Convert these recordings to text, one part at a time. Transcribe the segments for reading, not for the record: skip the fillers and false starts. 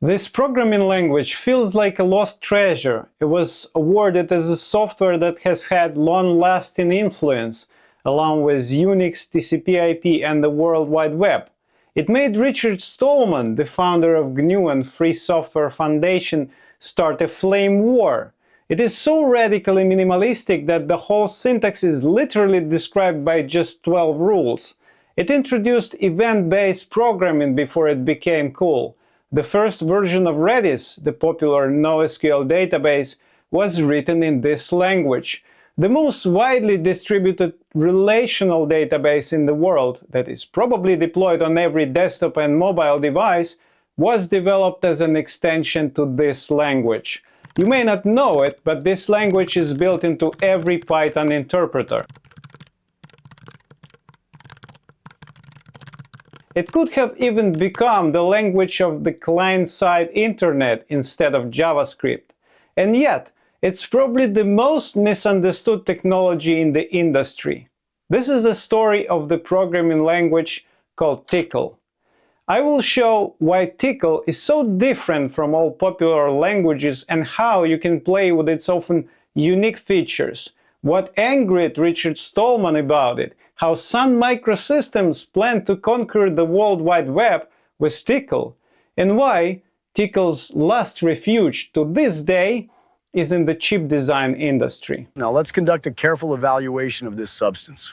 This programming language feels like a lost treasure. It was awarded as a software that has had long-lasting influence, along with Unix, TCP/IP, and the World Wide Web. It made Richard Stallman, the founder of GNU and Free Software Foundation, start a flame war. It is so radically minimalistic that the whole syntax is literally described by just 12 rules. It introduced event-based programming before it became cool. The first version of Redis, the popular NoSQL database, was written in this language. The most widely distributed relational database in the world, that is probably deployed on every desktop and mobile device, was developed as an extension to this language. You may not know it, but this language is built into every Python interpreter. It could have even become the language of the client-side internet instead of JavaScript. And yet, it's probably the most misunderstood technology in the industry. This is the story of the programming language called Tcl. I will show why Tcl is so different from all popular languages and how you can play with its often unique features. What angered Richard Stallman about it, how Sun Microsystems planned to conquer the World Wide Web with Tcl, and why Tcl's last refuge to this day is in the chip design industry. Now let's conduct a careful evaluation of this substance.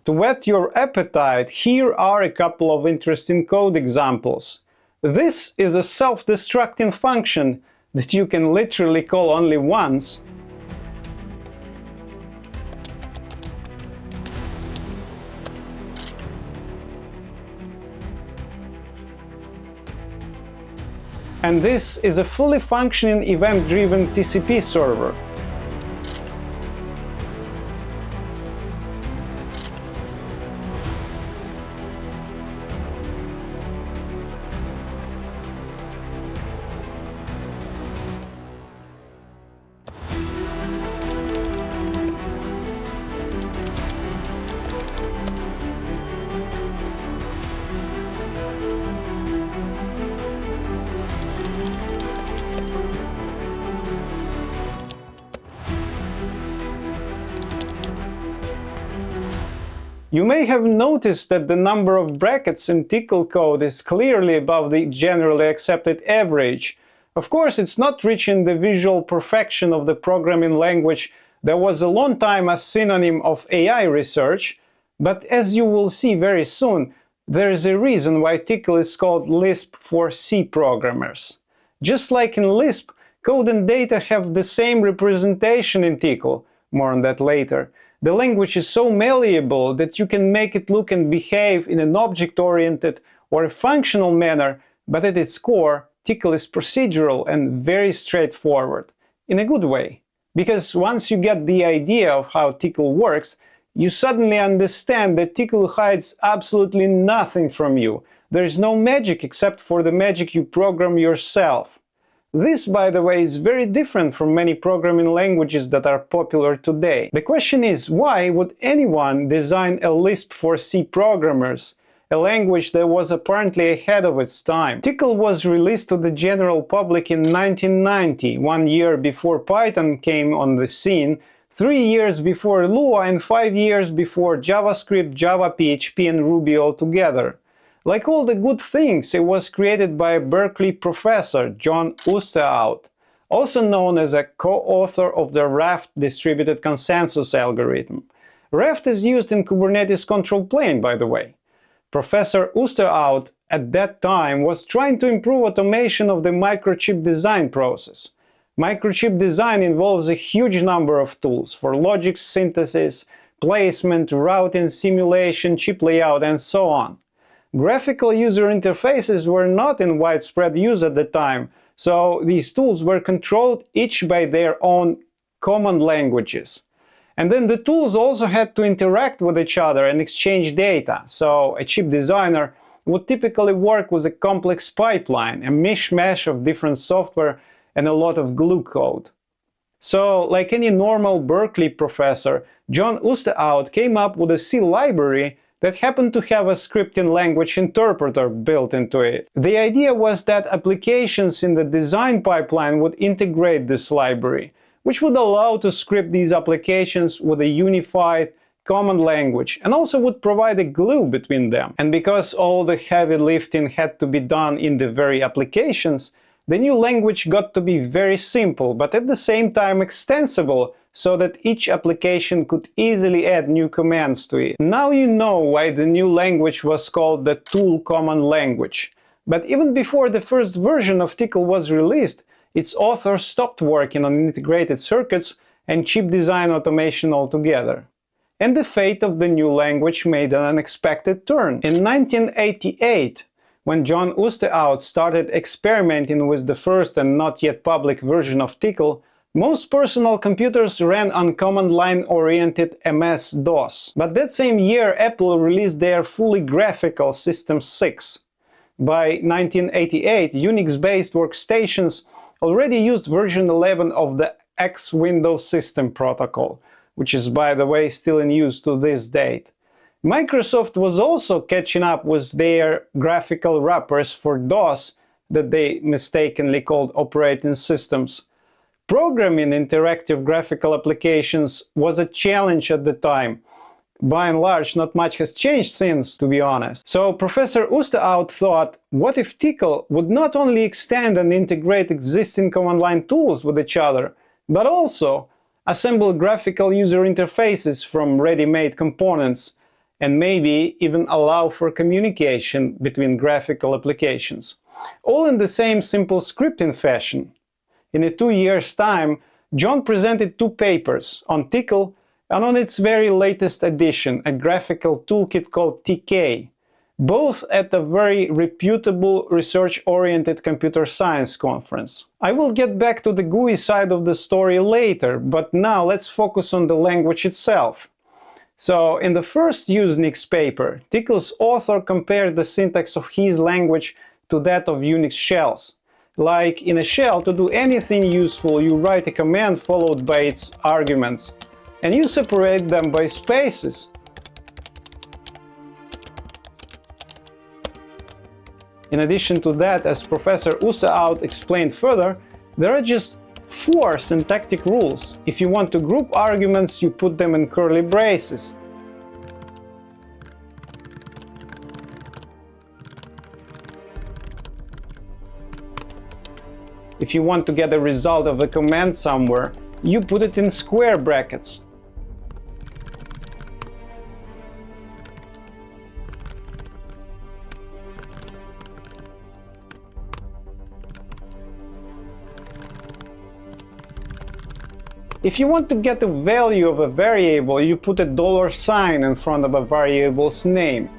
To whet your appetite, here are a couple of interesting code examples. This is a self-destructing function that you can literally call only once. And this is a fully functioning event-driven TCP server. You may have noticed that the number of brackets in Tcl code is clearly above the generally accepted average. Of course, it's not reaching the visual perfection of the programming language that was a long time a synonym of AI research, but as you will see very soon, there is a reason why Tcl is called Lisp for C programmers. Just like in Lisp, code and data have the same representation in Tcl. More on that later. The language is so malleable that you can make it look and behave in an object-oriented or a functional manner, but at its core, Tcl is procedural and very straightforward, in a good way. Because once you get the idea of how Tcl works, you suddenly understand that Tcl hides absolutely nothing from you. There is no magic except for the magic you program yourself. This, by the way, is very different from many programming languages that are popular today. The question is, why would anyone design a Lisp for C programmers, a language that was apparently ahead of its time? Tcl was released to the general public in 1990, 1 year before Python came on the scene, 3 years before Lua, and 5 years before JavaScript, Java, PHP, and Ruby altogether. Like all the good things, it was created by a Berkeley professor, John Oosterhout, also known as a co-author of the Raft distributed consensus algorithm. Raft is used in Kubernetes control plane, by the way. Professor Oosterhout at that time was trying to improve automation of the microchip design process. Microchip design involves a huge number of tools for logic synthesis, placement, routing, simulation, chip layout, and so on. Graphical user interfaces were not in widespread use at the time, so these tools were controlled each by their own common languages. And then the tools also had to interact with each other and exchange data, so a chip designer would typically work with a complex pipeline, a mishmash of different software and a lot of glue code. So, like any normal Berkeley professor, John Oosterhout came up with a C library that happened to have a scripting language interpreter built into it. The idea was that applications in the design pipeline would integrate this library, which would allow to script these applications with a unified common language, and also would provide a glue between them. And because all the heavy lifting had to be done in the very applications, the new language got to be very simple, but at the same time extensible, so that each application could easily add new commands to it. Now you know why the new language was called the Tool Common Language. But even before the first version of Tcl was released, its authors stopped working on integrated circuits and chip design automation altogether. And the fate of the new language made an unexpected turn. In 1988, when John Oosterhout started experimenting with the first and not yet public version of Tcl, most personal computers ran on command line-oriented MS-DOS. But that same year, Apple released their fully graphical System 6. By 1988, Unix-based workstations already used version 11 of the X Windows System protocol, which is, by the way, still in use to this date. Microsoft was also catching up with their graphical wrappers for DOS that they mistakenly called operating systems. Programming interactive graphical applications was a challenge at the time. By and large, not much has changed since, to be honest. So Professor Oosterhout thought, what if Tcl would not only extend and integrate existing command line tools with each other, but also assemble graphical user interfaces from ready-made components, and maybe even allow for communication between graphical applications, all in the same simple scripting fashion. In a 2 years' time, John presented 2 papers on Tcl and on its very latest edition, a graphical toolkit called TK, both at a very reputable research-oriented computer science conference. I will get back to the GUI side of the story later, but now let's focus on the language itself. So, in the first Unix paper, Tcl's author compared the syntax of his language to that of Unix shells. Like in a shell, to do anything useful, you write a command followed by its arguments, and you separate them by spaces. In addition to that, as Professor Oosterhout explained further, there are just 4 syntactic rules. If you want to group arguments, you put them in curly braces. If you want to get a result of a command somewhere, you put it in square brackets. If you want to get the value of a variable, you put a $sign in front of a variable's name.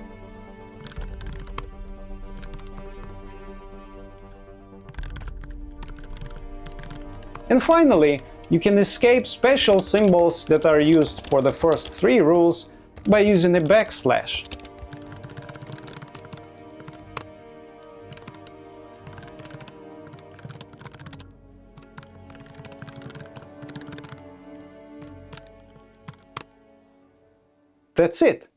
And finally, you can escape special symbols that are used for the first 3 rules by using a backslash. That's it.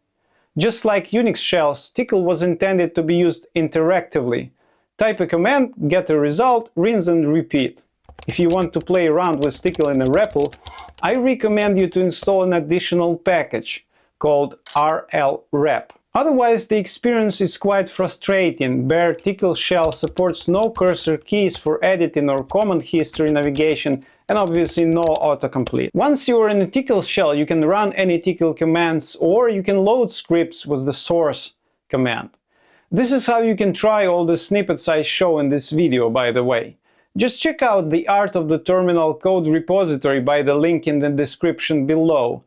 Just like Unix shells, Tcl was intended to be used interactively. Type a command, get a result, rinse and repeat. If you want to play around with Tcl in a REPL, I recommend you to install an additional package called rlrep. Otherwise, the experience is quite frustrating. Bare Tcl shell supports no cursor keys for editing or command history navigation, and obviously no autocomplete. Once you are in a Tcl shell, you can run any Tcl commands, or you can load scripts with the source command. This is how you can try all the snippets I show in this video, by the way. Just check out the Art of the Terminal code repository by the link in the description below.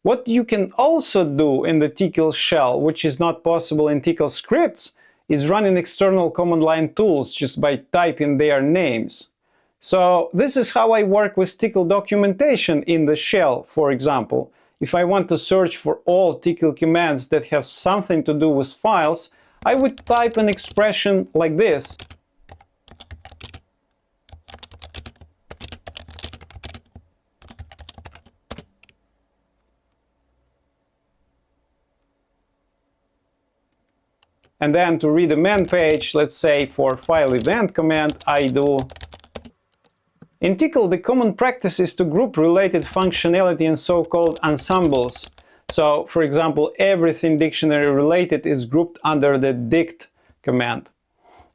What you can also do in the Tcl shell, which is not possible in Tcl scripts, is running external command line tools just by typing their names. So this is how I work with Tcl documentation in the shell, for example. If I want to search for all Tcl commands that have something to do with files, I would type an expression like this. And then to read the man page, let's say for file event command, I do. In Tcl, the common practice is to group related functionality in so-called ensembles. So, for example, everything dictionary related is grouped under the dict command.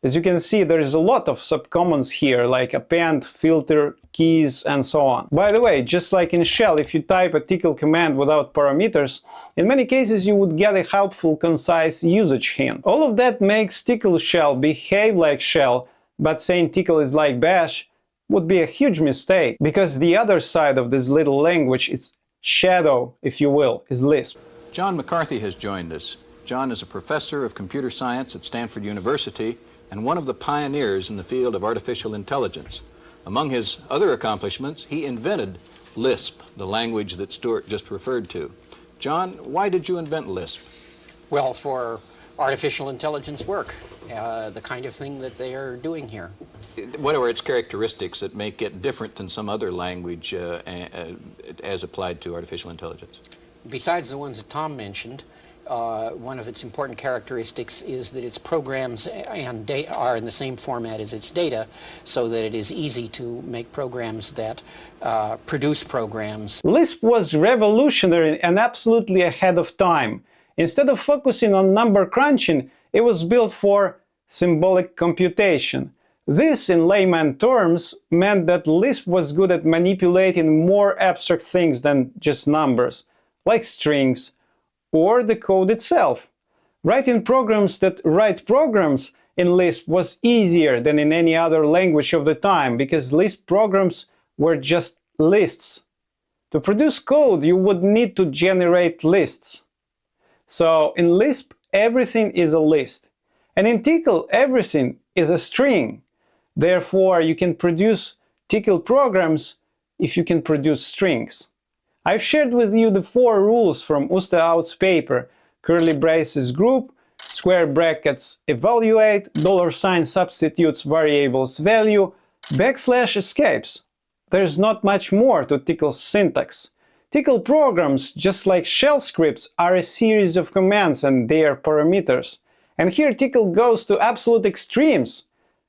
As you can see, there is a lot of subcommands here, like append, filter, keys, and so on. By the way, just like in shell, if you type a Tcl command without parameters, in many cases you would get a helpful, concise usage hint. All of that makes Tcl shell behave like shell, but saying Tcl is like bash would be a huge mistake, because the other side of this little language, its shadow, if you will, is Lisp. John McCarthy has joined us. John is a professor of computer science at Stanford University and one of the pioneers in the field of artificial intelligence. Among his other accomplishments, he invented Lisp, the language that Stuart just referred to. John, why did you invent Lisp? Well, for artificial intelligence work, the kind of thing that they are doing here. What are its characteristics that make it different than some other language as applied to artificial intelligence? Besides the ones that Tom mentioned, one of its important characteristics is that its programs and are in the same format as its data, so that it is easy to make programs that produce programs. Lisp was revolutionary and absolutely ahead of time. Instead of focusing on number crunching, it was built for symbolic computation. This, in layman terms, meant that Lisp was good at manipulating more abstract things than just numbers, like strings, or the code itself. Writing programs that write programs in Lisp was easier than in any other language of the time, because Lisp programs were just lists. To produce code, you would need to generate lists. So in Lisp, everything is a list. And in Tcl, everything is a string. Therefore, you can produce Tcl programs if you can produce strings. I've shared with you the 4 rules from Ustaout's paper: curly braces group, square brackets evaluate, $sign substitutes variables value, / escapes. There's not much more to Tcl's syntax. Tcl programs, just like shell scripts, are a series of commands and their parameters. And here Tcl goes to absolute extremes.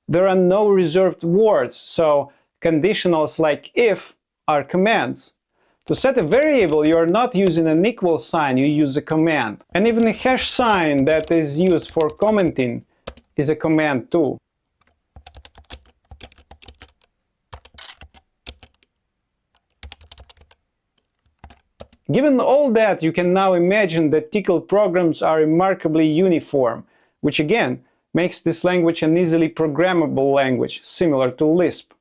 There are no reserved words, so conditionals like if are commands. To set a variable, you are not using an equal sign, you use a command. And even a hash sign that is used for commenting is a command too. Given all that, you can now imagine that Tcl programs are remarkably uniform, which again makes this language an easily programmable language, similar to Lisp.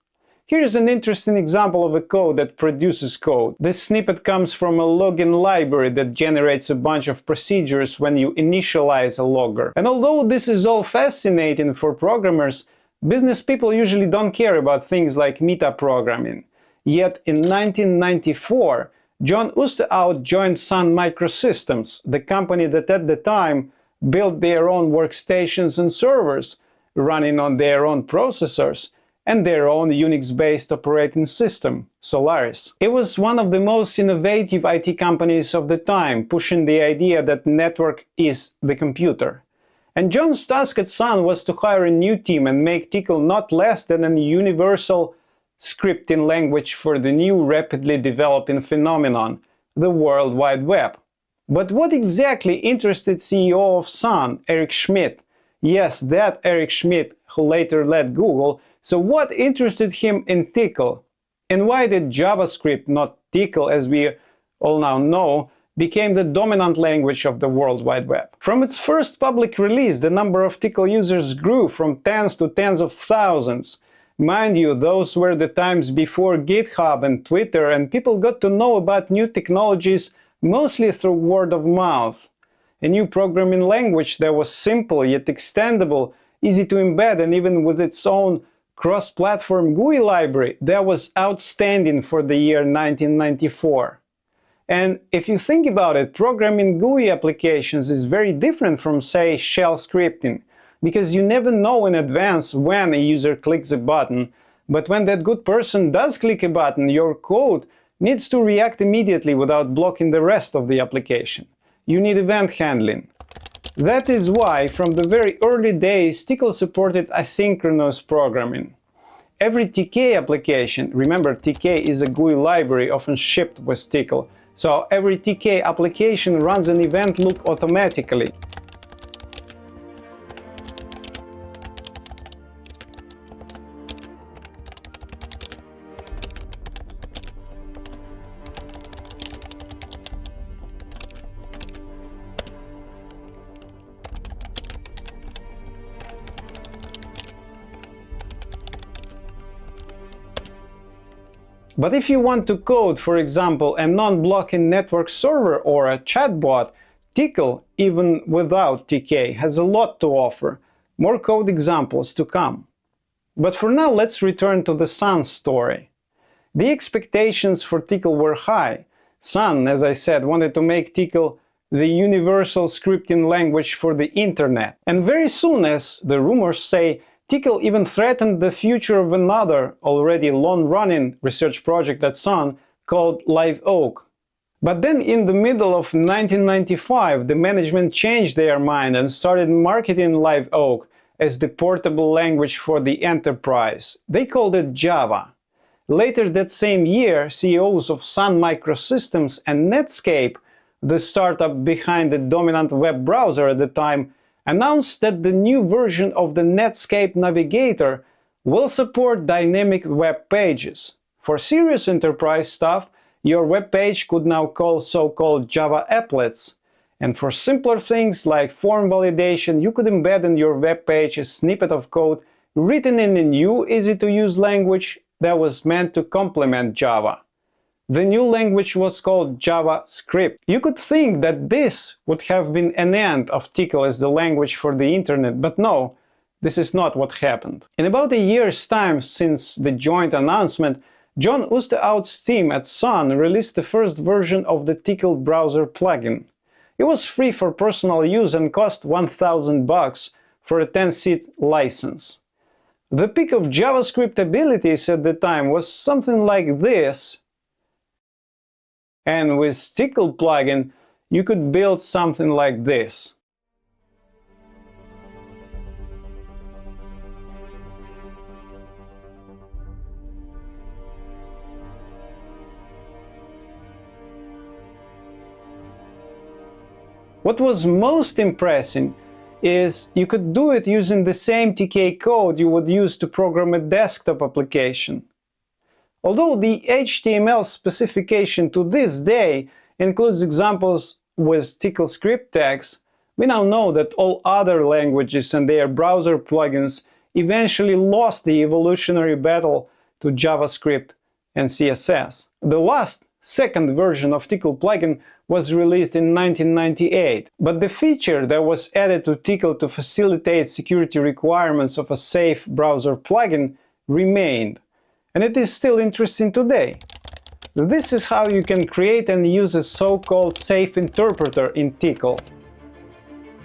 Here is an interesting example of a code that produces code. This snippet comes from a login library that generates a bunch of procedures when you initialize a logger. And although this is all fascinating for programmers, business people usually don't care about things like metaprogramming. Yet in 1994, John Ustaout joined Sun Microsystems, the company that at the time built their own workstations and servers, running on their own processors and their own Unix-based operating system, Solaris. It was one of the most innovative IT companies of the time, pushing the idea that network is the computer. And John's task at Sun was to hire a new team and make Tcl not less than a universal scripting language for the new rapidly developing phenomenon, the World Wide Web. But what exactly interested CEO of Sun, Eric Schmidt? Yes, that Eric Schmidt, who later led Google. So what interested him in Tcl? And why did JavaScript, not Tcl as we all now know, became the dominant language of the World Wide Web? From its first public release, the number of Tcl users grew from tens to tens of thousands. Mind you, those were the times before GitHub and Twitter, and people got to know about new technologies mostly through word of mouth. A new programming language that was simple yet extendable, easy to embed, and even with its own cross-platform GUI library, that was outstanding for the year 1994. And if you think about it, programming GUI applications is very different from, say, shell scripting, because you never know in advance when a user clicks a button, but when that good person does click a button, your code needs to react immediately without blocking the rest of the application. You need event handling. That is why, from the very early days, Tcl supported asynchronous programming. Every Tk application, remember Tk is a GUI library often shipped with Tcl, so every Tk application runs an event loop automatically. But if you want to code, for example, a non-blocking network server or a chatbot, Tcl, even without Tk, has a lot to offer. More code examples to come. But for now, let's return to the Sun story. The expectations for Tcl were high. Sun, as I said, wanted to make Tcl the universal scripting language for the internet. And very soon, as the rumors say, Tcl even threatened the future of another, already long-running research project at Sun called LiveOak. But then in the middle of 1995, the management changed their mind and started marketing LiveOak as the portable language for the enterprise. They called it Java. Later that same year, CEOs of Sun Microsystems and Netscape, the startup behind the dominant web browser at the time, announced that the new version of the Netscape Navigator will support dynamic web pages. For serious enterprise stuff, your web page could now call so-called Java applets. And for simpler things like form validation, you could embed in your web page a snippet of code written in a new, easy-to-use language that was meant to complement Java. The new language was called JavaScript. You could think that this would have been an end of Tcl as the language for the internet, but no, this is not what happened. In about a year's time since the joint announcement, John Oosterhout's team at Sun released the first version of the Tcl browser plugin. It was free for personal use and cost $1,000 for a 10-seat license. The peak of JavaScript abilities at the time was something like this. And with Tcl plugin, you could build something like this. What was most impressive is you could do it using the same Tk code you would use to program a desktop application. Although the HTML specification to this day includes examples with Tcl script tags, we now know that all other languages and their browser plugins eventually lost the evolutionary battle to JavaScript and CSS. The last, second version of Tcl plugin was released in 1998, but the feature that was added to Tcl to facilitate security requirements of a safe browser plugin remained. And it is still interesting today. This is how you can create and use a so-called safe interpreter in Tcl.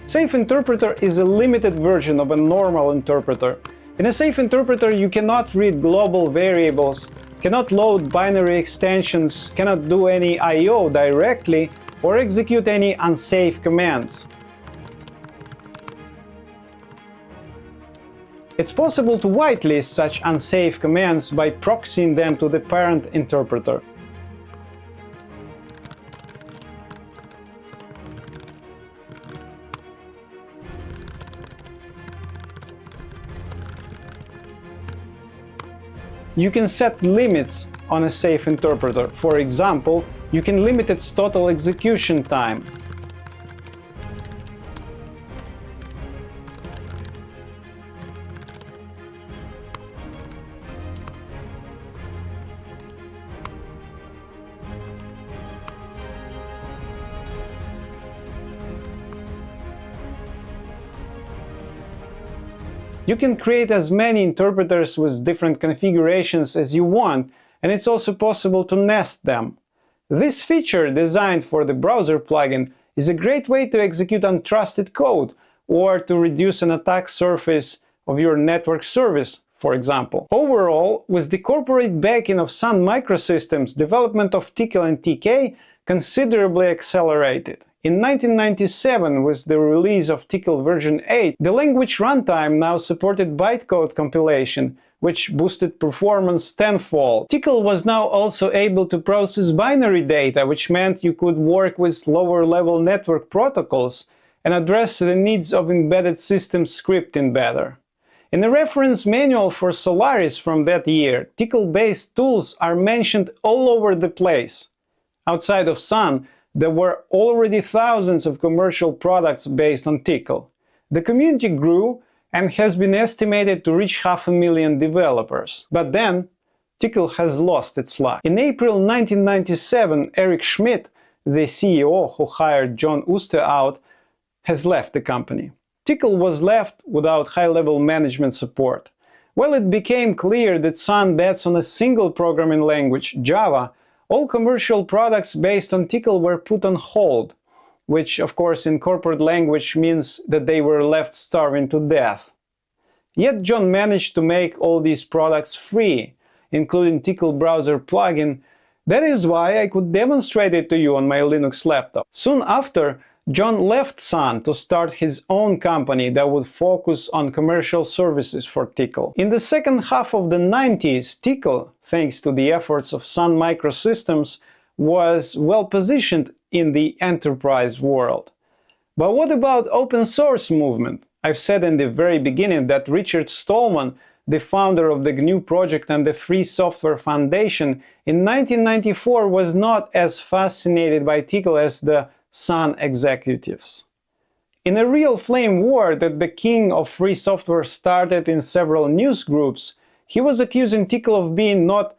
Safe interpreter is a limited version of a normal interpreter. In a safe interpreter, you cannot read global variables, cannot load binary extensions, cannot do any I/O directly, or execute any unsafe commands. It's possible to whitelist such unsafe commands by proxying them to the parent interpreter. You can set limits on a safe interpreter. For example, you can limit its total execution time. You can create as many interpreters with different configurations as you want, and it's also possible to nest them. This feature, designed for the browser plugin, is a great way to execute untrusted code or to reduce an attack surface of your network service, for example. Overall, with the corporate backing of Sun Microsystems, development of Tcl and Tk considerably accelerated. In 1997, with the release of Tcl version 8, the language runtime now supported bytecode compilation, which boosted performance tenfold. Tcl was now also able to process binary data, which meant you could work with lower-level network protocols and address the needs of embedded system scripting better. In the reference manual for Solaris from that year, Tcl-based tools are mentioned all over the place. Outside of Sun, there were already thousands of commercial products based on Tcl. The community grew and has been estimated to reach 500,000 developers. But then, Tcl has lost its luck. In April 1997, Eric Schmidt, the CEO who hired John Oosterhout, has left the company. Tcl was left without high-level management support. Well, it became clear that Sun bets on a single programming language, Java. All commercial products based on Tcl were put on hold, which of course in corporate language means that they were left starving to death. Yet John managed to make all these products free, including Tcl browser plugin. That is why I could demonstrate it to you on my Linux laptop. Soon after, John left Sun to start his own company that would focus on commercial services for Tcl. In the second half of the 90s, Tcl, thanks to the efforts of Sun Microsystems, was well positioned in the enterprise world. But what about open source movement? I've said in the very beginning that Richard Stallman, the founder of the GNU project and the Free Software Foundation, in 1994 was not as fascinated by Tcl as the Sun executives. In a real flame war that the king of free software started in several news groups, he was accusing Tcl of being not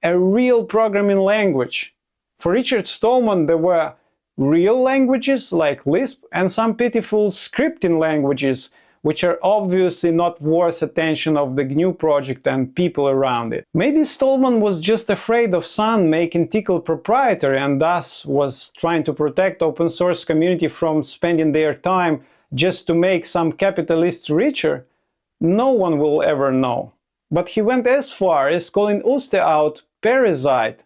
a real programming language. For Richard Stallman, there were real languages like Lisp and some pitiful scripting languages which are obviously not worth attention of the GNU project and people around it. Maybe Stallman was just afraid of Sun making Tcl proprietary and thus was trying to protect open source community from spending their time just to make some capitalists richer. No one will ever know. But he went as far as calling Oosterhout parasite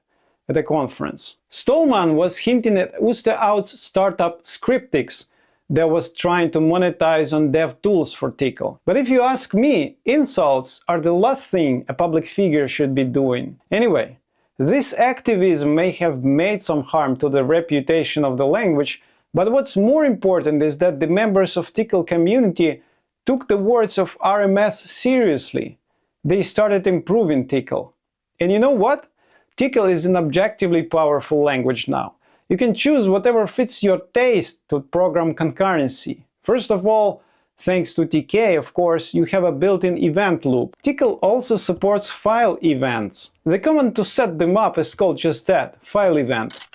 at a conference. Stallman was hinting at Oosterhout's startup Scriptix that was trying to monetize on dev tools for Tcl. But if you ask me, insults are the last thing a public figure should be doing. Anyway, this activism may have made some harm to the reputation of the language, but what's more important is that the members of Tcl community took the words of RMS seriously. They started improving Tcl. And you know what? Tcl is an objectively powerful language now. You can choose whatever fits your taste to program concurrency. First of all, thanks to TK, of course, you have a built-in event loop. Tcl also supports file events. The command to set them up is called just that, file event.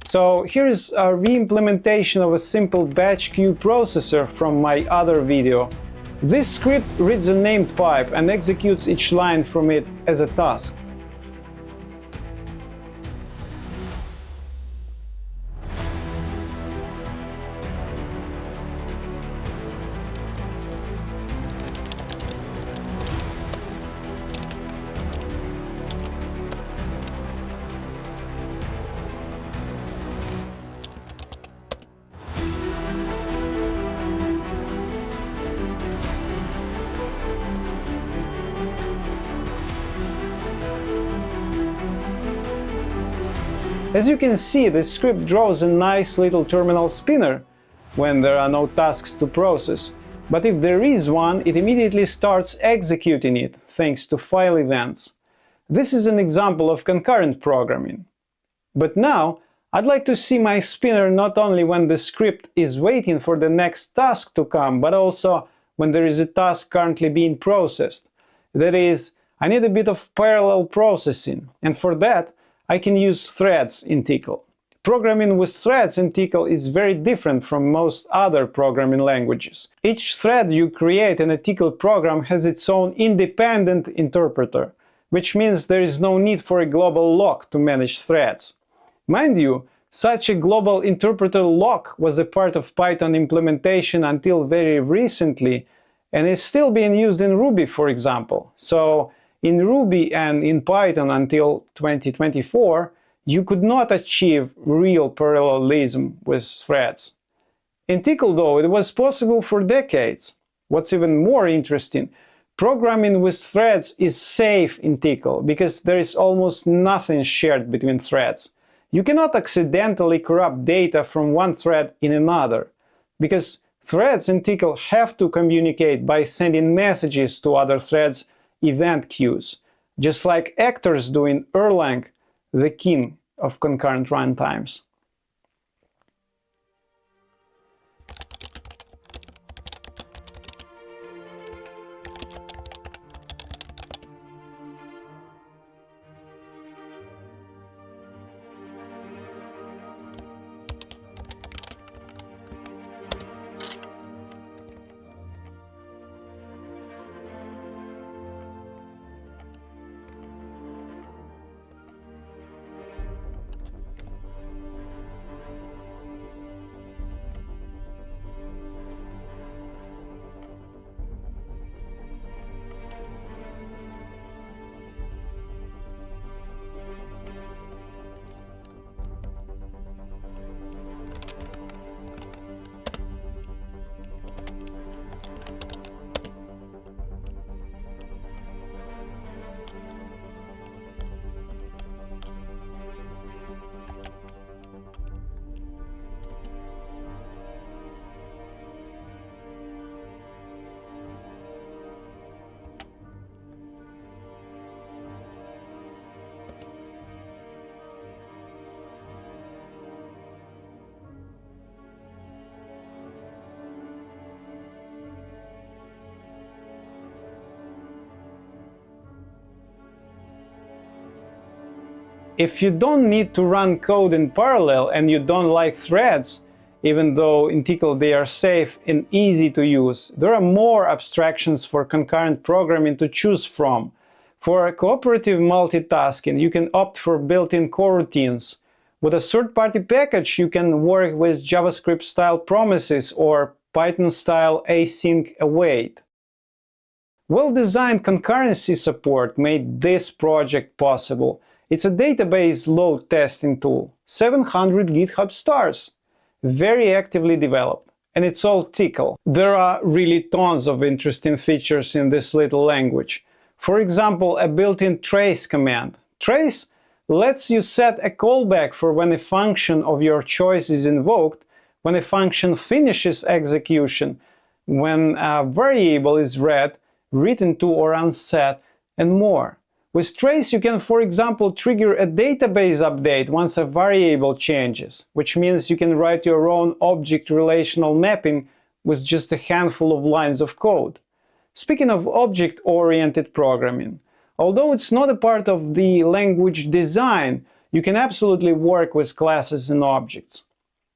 So here's a re-implementation of a simple batch queue processor from my other video. This script reads a named pipe and executes each line from it as a task. As you can see, the script draws a nice little terminal spinner when there are no tasks to process. But if there is one, it immediately starts executing it, thanks to file events. This is an example of concurrent programming. But now, I'd like to see my spinner not only when the script is waiting for the next task to come, but also when there is a task currently being processed. That is, I need a bit of parallel processing, and for that, I can use threads in Tcl. Programming with threads in Tcl is very different from most other programming languages. Each thread you create in a Tcl program has its own independent interpreter, which means there is no need for a global lock to manage threads. Mind you, such a global interpreter lock was a part of Python implementation until very recently, and is still being used in Ruby, for example. So, in Ruby and in Python until 2024, you could not achieve real parallelism with threads. In Tcl, though, it was possible for decades. What's even more interesting, programming with threads is safe in Tcl because there is almost nothing shared between threads. You cannot accidentally corrupt data from one thread in another, because threads in Tcl have to communicate by sending messages to other threads' event queues, just like actors do in Erlang, the king of concurrent runtimes. If you don't need to run code in parallel and you don't like threads, even though in Tcl they are safe and easy to use, there are more abstractions for concurrent programming to choose from. For cooperative multitasking, you can opt for built-in coroutines. With a third-party package, you can work with JavaScript-style promises or Python-style async await. Well-designed concurrency support made this project possible. It's a database load testing tool, 700 GitHub stars, very actively developed, and it's all Tcl. There are really tons of interesting features in this little language. For example, a built-in trace command. Trace lets you set a callback for when a function of your choice is invoked, when a function finishes execution, when a variable is read, written to or unset, and more. With trace, you can, for example, trigger a database update once a variable changes, which means you can write your own object relational mapping with just a handful of lines of code. Speaking of object-oriented programming, although it's not a part of the language design, you can absolutely work with classes and objects.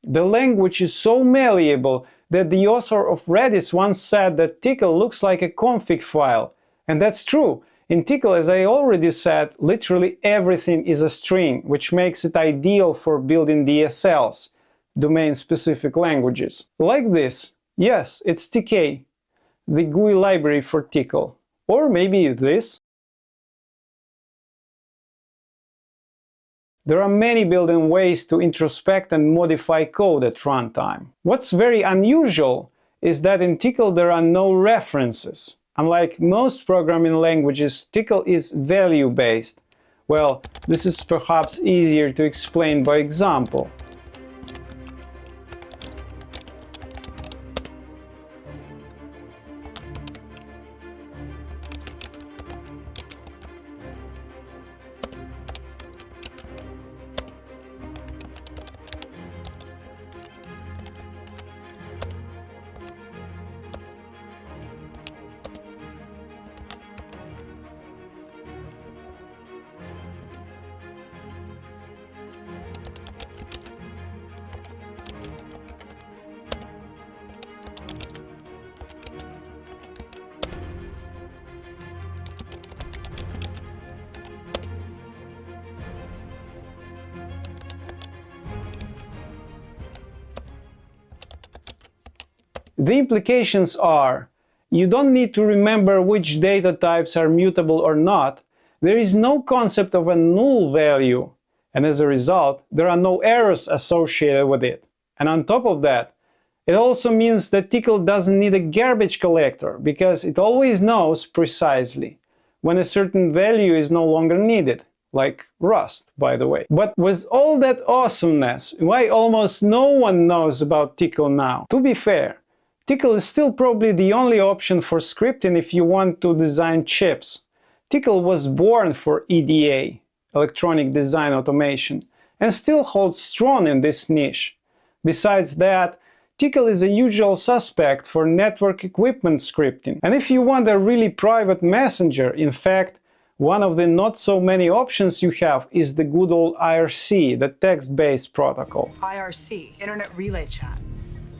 The language is so malleable that the author of Redis once said that Tcl looks like a config file, and that's true. In Tcl, as I already said, literally everything is a string, which makes it ideal for building DSLs, domain-specific languages. Like this. Yes, it's TK, the GUI library for Tcl. Or maybe this. There are many built-in ways to introspect and modify code at runtime. What's very unusual is that in Tcl there are no references. Unlike most programming languages, Tcl is value-based. Well, this is perhaps easier to explain by example. The implications are, you don't need to remember which data types are mutable or not, there is no concept of a null value, and as a result, there are no errors associated with it. And on top of that, It also means that Tcl doesn't need a garbage collector, because it always knows precisely when a certain value is no longer needed, like Rust, by the way. But with all that awesomeness, why almost no one knows about Tcl now? To be fair, Tcl is still probably the only option for scripting if you want to design chips. Tcl was born for EDA, electronic design automation, and still holds strong in this niche. Besides that, Tcl is a usual suspect for network equipment scripting. And if you want a really private messenger, in fact, one of the not so many options you have is the good old IRC, the text-based protocol. IRC, Internet Relay Chat.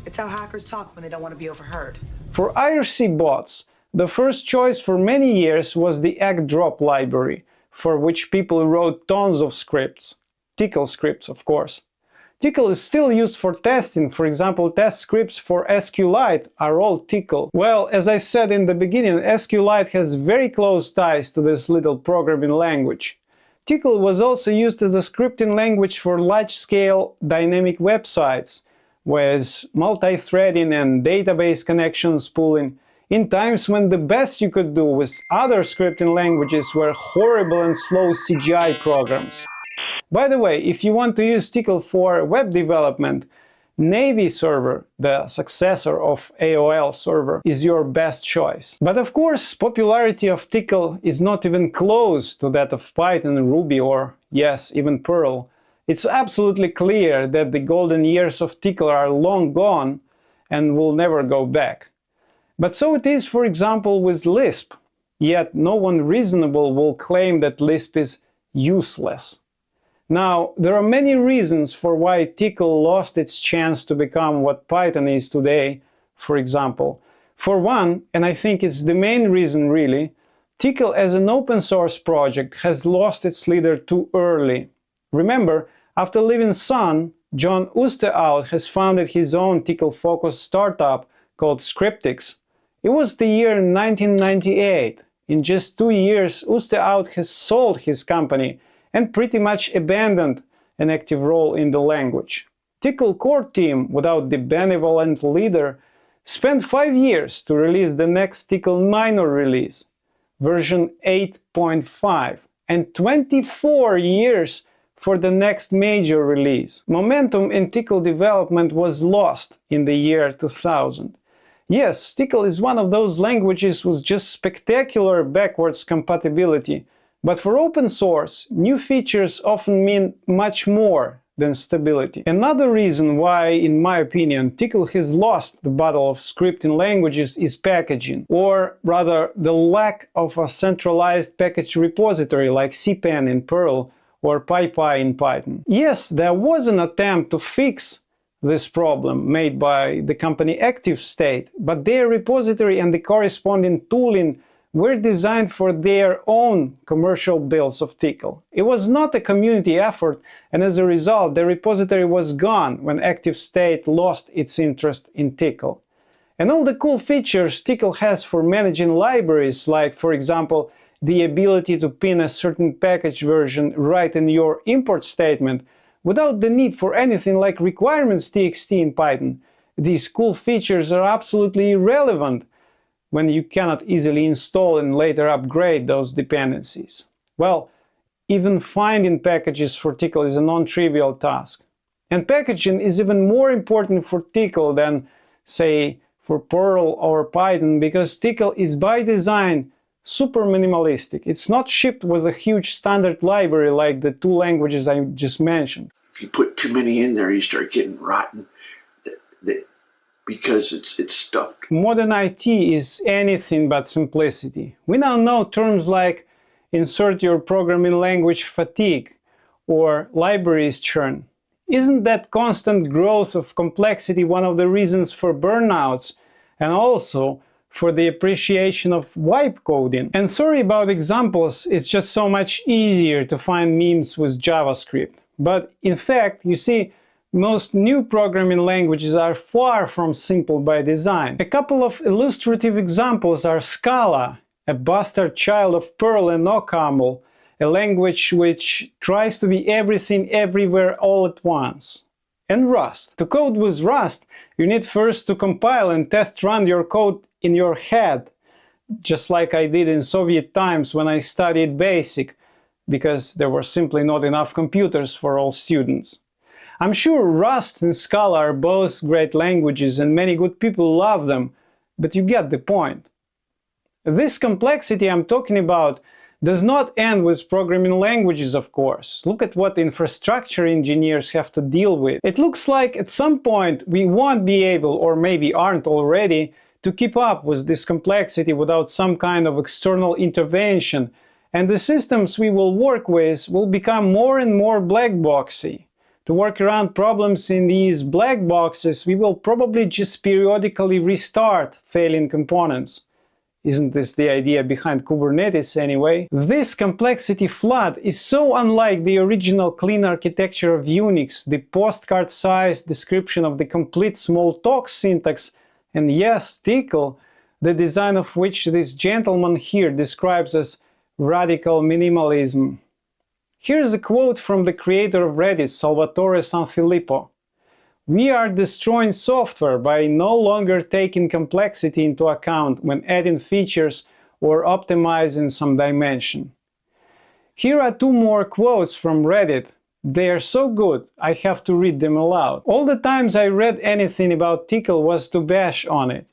It's how hackers talk when they don't want to be overheard. For IRC bots, the first choice for many years was the ActDrop library, for which people wrote tons of scripts. Tcl scripts, of course. Tcl is still used for testing. For example, test scripts for SQLite are all Tcl. Well, as I said in the beginning, SQLite has very close ties to this little programming language. Tcl was also used as a scripting language for large-scale dynamic websites, with multi-threading and database connection spooling, in times when the best you could do with other scripting languages were horrible and slow CGI programs. By the way, if you want to use Tcl for web development, Navy Server, the successor of AOL Server, is your best choice. But of course, popularity of Tcl is not even close to that of Python, Ruby, or, yes, even Perl. It's absolutely clear that the golden years of Tcl are long gone and will never go back. But so it is, for example, with Lisp. Yet no one reasonable will claim that Lisp is useless. Now, there are many reasons for why Tcl lost its chance to become what Python is today, for example. For one, and I think it's the main reason really, Tcl as an open source project has lost its leader too early. Remember, after leaving Sun, John Oosterhout has founded his own Tcl-focused startup called Scriptix. It was the year 1998. In just 2 years, Oosterhout has sold his company and pretty much abandoned an active role in the language. Tcl core team, without the benevolent leader, spent 5 years to release the next Tcl minor release, version 8.5, and 24 years for the next major release. Momentum in Tcl development was lost in the year 2000. Yes, Tcl is one of those languages with just spectacular backwards compatibility, but for open source, new features often mean much more than stability. Another reason why, in my opinion, Tcl has lost the battle of scripting languages is packaging, or rather the lack of a centralized package repository like CPAN in Perl or PyPy in Python. Yes, there was an attempt to fix this problem made by the company ActiveState, but their repository and the corresponding tooling were designed for their own commercial builds of Tcl. It was not a community effort, and as a result, the repository was gone when ActiveState lost its interest in Tcl. And all the cool features Tcl has for managing libraries, like, for example, the ability to pin a certain package version right in your import statement, without the need for anything like requirements.txt in Python, these cool features are absolutely irrelevant when you cannot easily install and later upgrade those dependencies. Well, even finding packages for Tcl is a non-trivial task. And packaging is even more important for Tcl than, say, for Perl or Python, because Tcl is by design super minimalistic. It's not shipped with a huge standard library like the two languages I just mentioned. If you put too many in there, you start getting rotten because it's stuffed. Modern IT is anything but simplicity. We now know terms like insert your programming language fatigue or libraries churn. Isn't that constant growth of complexity one of the reasons for burnouts and also for the appreciation of wipe coding? And sorry about examples, it's just so much easier to find memes with JavaScript. But in fact, you see, most new programming languages are far from simple by design. A couple of illustrative examples are Scala, a bastard child of Perl and OCaml, a language which tries to be everything everywhere all at once. and Rust. To code with Rust, you need first to compile and test run your code in your head, just like I did in Soviet times when I studied BASIC, because there were simply not enough computers for all students. I'm sure Rust and Scala are both great languages and many good people love them, but you get the point. This complexity I'm talking about does not end with programming languages, of course. Look at what infrastructure engineers have to deal with. It looks like at some point we won't be able, or maybe aren't already, to keep up with this complexity without some kind of external intervention, and the systems we will work with will become more and more black boxy. To work around problems in these black boxes, we will probably just periodically restart failing components. Isn't this the idea behind Kubernetes anyway? This complexity flood is so unlike the original clean architecture of Unix, the postcard-sized description of the complete Smalltalk syntax, and yes, Tcl, the design of which this gentleman here describes as radical minimalism. Here's a quote from the creator of Reddit, Salvatore Sanfilippo. "We are destroying software by no longer taking complexity into account when adding features or optimizing some dimension." Here are two more quotes from Reddit. They are so good, I have to read them aloud. "All the times I read anything about Tcl was to bash on it.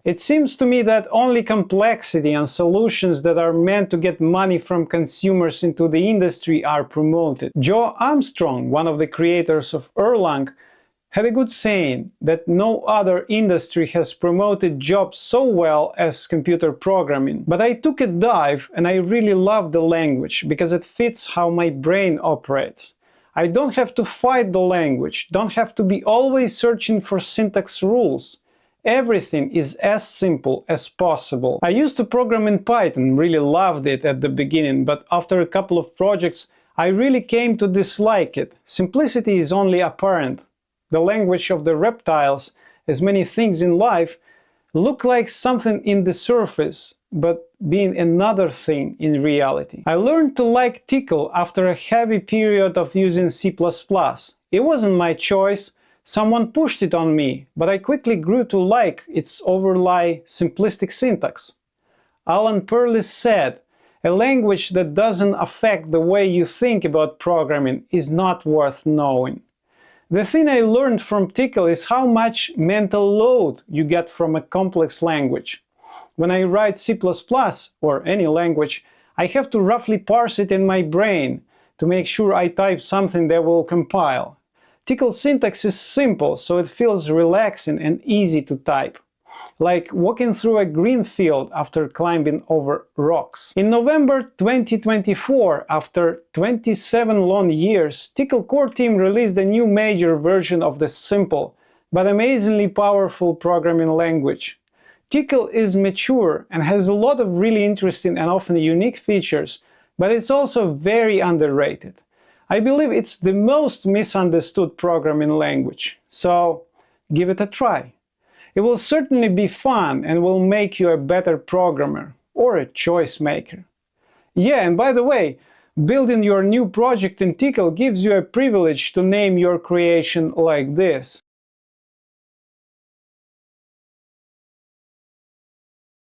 It seems to me that only complexity and solutions that are meant to get money from consumers into the industry are promoted." Joe Armstrong, one of the creators of Erlang, had a good saying that no other industry has promoted jobs so well as computer programming. But I took a dive and I really love the language because it fits how my brain operates. I don't have to fight the language, don't have to be always searching for syntax rules. Everything is as simple as possible. I used to program in Python, really loved it at the beginning, but after a couple of projects I really came to dislike it. Simplicity is only apparent. The language of the reptiles, as many things in life, look like something in the surface, but being another thing in reality. I learned to like Tcl after a heavy period of using C++. It wasn't my choice. Someone pushed it on me, but I quickly grew to like its overly simplistic syntax. Alan Perlis said, "A language that doesn't affect the way you think about programming is not worth knowing." The thing I learned from Tcl is how much mental load you get from a complex language. When I write C++ or any language, I have to roughly parse it in my brain to make sure I type something that will compile. Tcl syntax is simple, so it feels relaxing and easy to type, like walking through a green field after climbing over rocks. In November 2024, after 27 long years, Tcl core team released a new major version of the simple but amazingly powerful programming language. Tcl is mature and has a lot of really interesting and often unique features, but it's also very underrated. I believe it's the most misunderstood programming language, so give it a try. It will certainly be fun and will make you a better programmer or a choice maker. Yeah, and by the way, building your new project in Tcl gives you a privilege to name your creation like this.